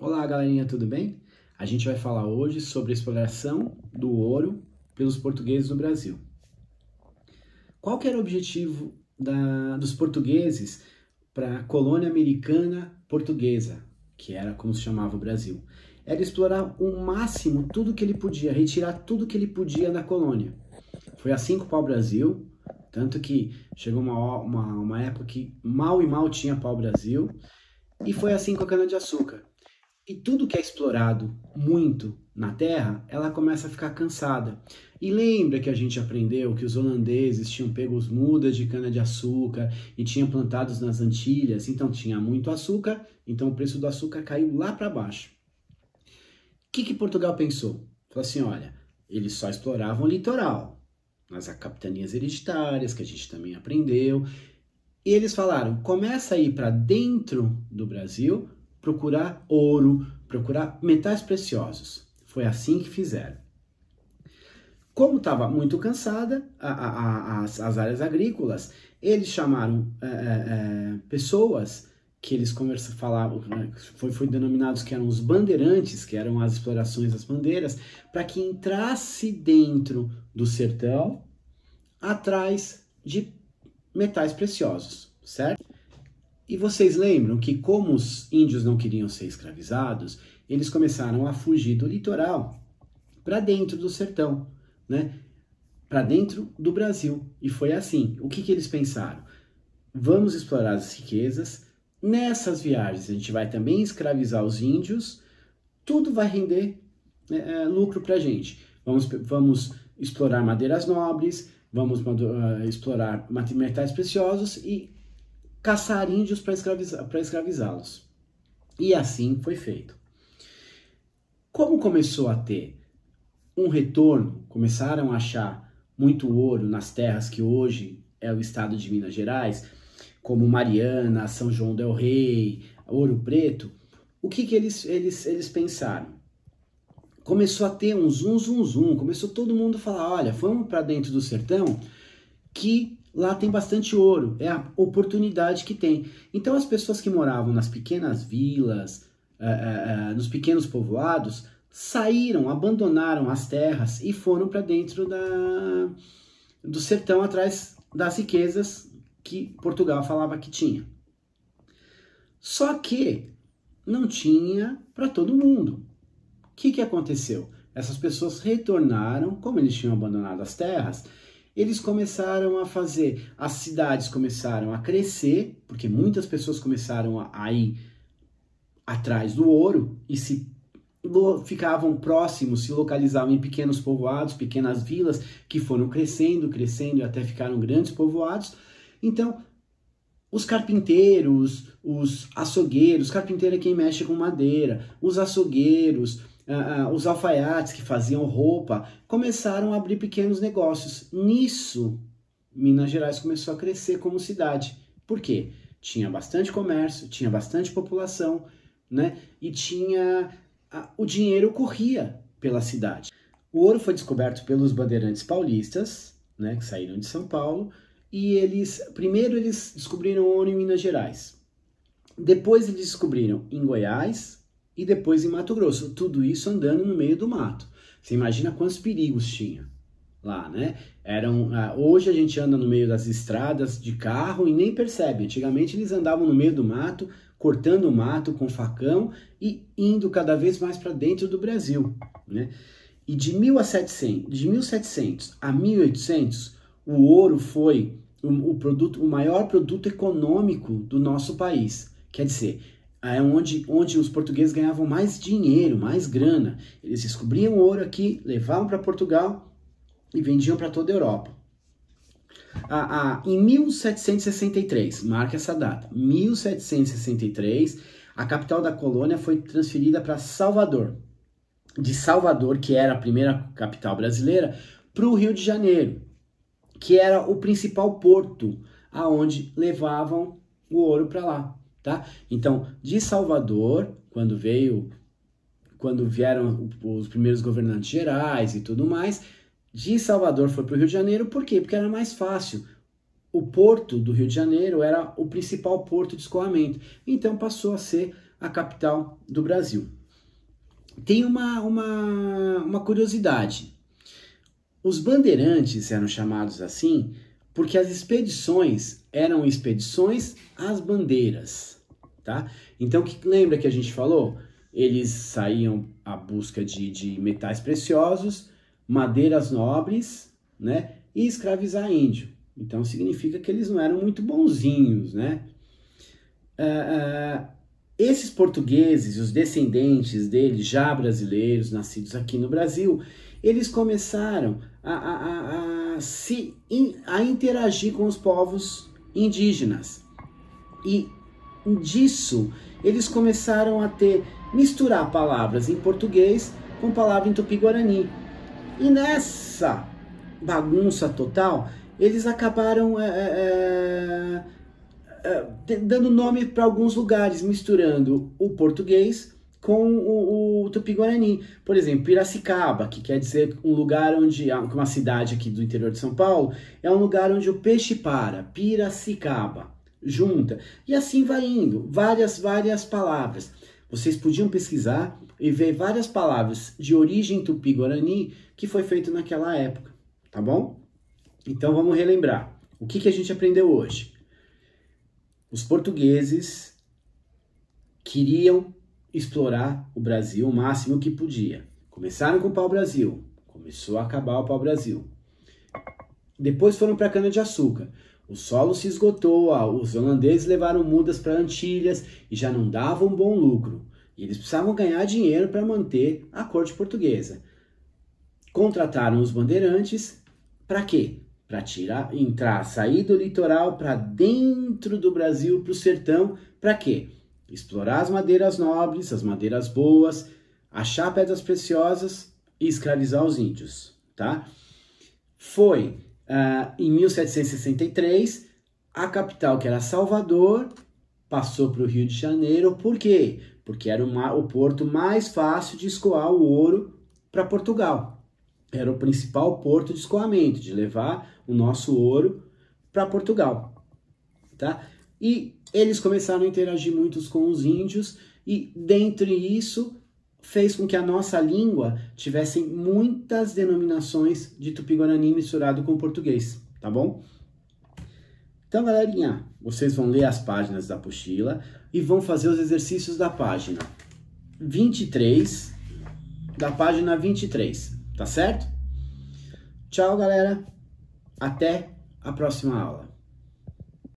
Olá, galerinha, tudo bem? A gente vai falar hoje sobre a exploração do ouro pelos portugueses no Brasil. Qual que era o objetivo dos portugueses para a colônia americana portuguesa, que era como se chamava o Brasil? Era explorar o máximo tudo que ele podia, retirar tudo que ele podia da colônia. Foi assim com o pau-brasil, tanto que chegou uma época que mal e mal tinha pau-brasil, e foi assim com a cana-de-açúcar. E tudo que é explorado muito na terra, ela começa a ficar cansada. E lembra que a gente aprendeu que os holandeses tinham pego os mudas de cana-de-açúcar e tinham plantados nas Antilhas, então tinha muito açúcar, então o preço do açúcar caiu lá para baixo. O que Portugal pensou? Falou assim, olha, eles só exploravam o litoral, nas capitanias hereditárias, que a gente também aprendeu, e eles falaram, começa a ir para dentro do Brasil, procurar ouro, procurar metais preciosos. Foi assim que fizeram. Como estava muito cansada as áreas agrícolas, eles chamaram pessoas que eles falavam, foi denominados que eram os bandeirantes, que eram as explorações das bandeiras, para que entrasse dentro do sertão atrás de metais preciosos, certo? E vocês lembram que como os índios não queriam ser escravizados, eles começaram a fugir do litoral para dentro do sertão, né? Para dentro do Brasil. E foi assim. O que eles pensaram? Vamos explorar as riquezas. Nessas viagens a gente vai também escravizar os índios. Tudo vai render lucro para a gente. Vamos explorar madeiras nobres, vamos explorar metais preciosos e caçar índios para escravizá-los. E assim foi feito. Como começou a ter um retorno, começaram a achar muito ouro nas terras que hoje é o estado de Minas Gerais, como Mariana, São João del Rei, Ouro Preto, o que eles pensaram? Começou a ter um zum, começou todo mundo a falar, olha, vamos para dentro do sertão que lá tem bastante ouro, é a oportunidade que tem. Então as pessoas que moravam nas pequenas vilas, nos pequenos povoados, saíram, abandonaram as terras e foram para dentro do sertão atrás das riquezas que Portugal falava que tinha. Só que não tinha para todo mundo. O que aconteceu? Essas pessoas retornaram, como eles tinham abandonado as terras, eles começaram a fazer, as cidades começaram a crescer, porque muitas pessoas começaram a ir atrás do ouro e ficavam próximos, se localizavam em pequenos povoados, pequenas vilas, que foram crescendo e até ficaram grandes povoados. Então, os carpinteiros, os açougueiros, carpinteiro é quem mexe com madeira, os açougueiros, os alfaiates que faziam roupa, começaram a abrir pequenos negócios. Nisso, Minas Gerais começou a crescer como cidade. Por quê? Tinha bastante comércio, tinha bastante população, né? E o dinheiro corria pela cidade. O ouro foi descoberto pelos bandeirantes paulistas, né, que saíram de São Paulo, e primeiro eles descobriram ouro em Minas Gerais. Depois eles descobriram em Goiás, e depois em Mato Grosso, tudo isso andando no meio do mato. Você imagina quantos perigos tinha lá, né? Hoje a gente anda no meio das estradas de carro e nem percebe. Antigamente eles andavam no meio do mato, cortando o mato com facão e indo cada vez mais para dentro do Brasil, né? E de 1700 a 1800, o ouro foi o maior produto econômico do nosso país. Quer dizer, onde os portugueses ganhavam mais dinheiro, mais grana. Eles descobriam ouro aqui, levavam para Portugal e vendiam para toda a Europa. Em 1763, marca essa data, 1763, a capital da colônia foi transferida para Salvador. De Salvador, que era a primeira capital brasileira, para o Rio de Janeiro, que era o principal porto aonde levavam o ouro para lá. Tá? Então, de Salvador, quando vieram os primeiros governantes gerais e tudo mais, de Salvador foi para o Rio de Janeiro, por quê? Porque era mais fácil. O porto do Rio de Janeiro era o principal porto de escoamento. Então passou a ser a capital do Brasil. Tem uma curiosidade. Os bandeirantes eram chamados assim porque as expedições eram expedições às bandeiras, tá? Então, lembra que a gente falou? Eles saíam à busca de metais preciosos, madeiras nobres, né? E escravizar índio. Então, significa que eles não eram muito bonzinhos, né? Esses portugueses, os descendentes deles, já brasileiros, nascidos aqui no Brasil, eles começaram a interagir com os povos indígenas. E disso, eles começaram a misturar palavras em português com palavras em tupi-guarani. E nessa bagunça total, eles acabaram dando nome para alguns lugares, misturando o português com o tupi-guarani. Por exemplo, Piracicaba, que quer dizer um lugar onde, uma cidade aqui do interior de São Paulo, é um lugar onde o peixe para, Piracicaba, junta. E assim vai indo, várias palavras. Vocês podiam pesquisar e ver várias palavras de origem tupi-guarani que foi feito naquela época, tá bom? Então vamos relembrar. O que a gente aprendeu hoje? Os portugueses queriam explorar o Brasil o máximo que podia. Começaram com o pau-brasil, começou a acabar o pau-brasil. Depois foram para a cana-de-açúcar. O solo se esgotou, os holandeses levaram mudas para Antilhas e já não davam um bom lucro. E eles precisavam ganhar dinheiro para manter a corte portuguesa. Contrataram os bandeirantes para quê? Para sair do litoral para dentro do Brasil, para o sertão, para quê? Explorar as madeiras nobres, as madeiras boas, achar pedras preciosas e escravizar os índios, tá? Foi em 1763, a capital, que era Salvador, passou para o Rio de Janeiro. Por quê? Porque era o porto mais fácil de escoar o ouro para Portugal. Era o principal porto de escoamento, de levar o nosso ouro para Portugal, tá? E eles começaram a interagir muito com os índios e, dentre isso, fez com que a nossa língua tivesse muitas denominações de tupi-guarani misturado com português, tá bom? Então, galerinha, vocês vão ler as páginas da apostila e vão fazer os exercícios da página 23, tá certo? Tchau, galera. Até a próxima aula.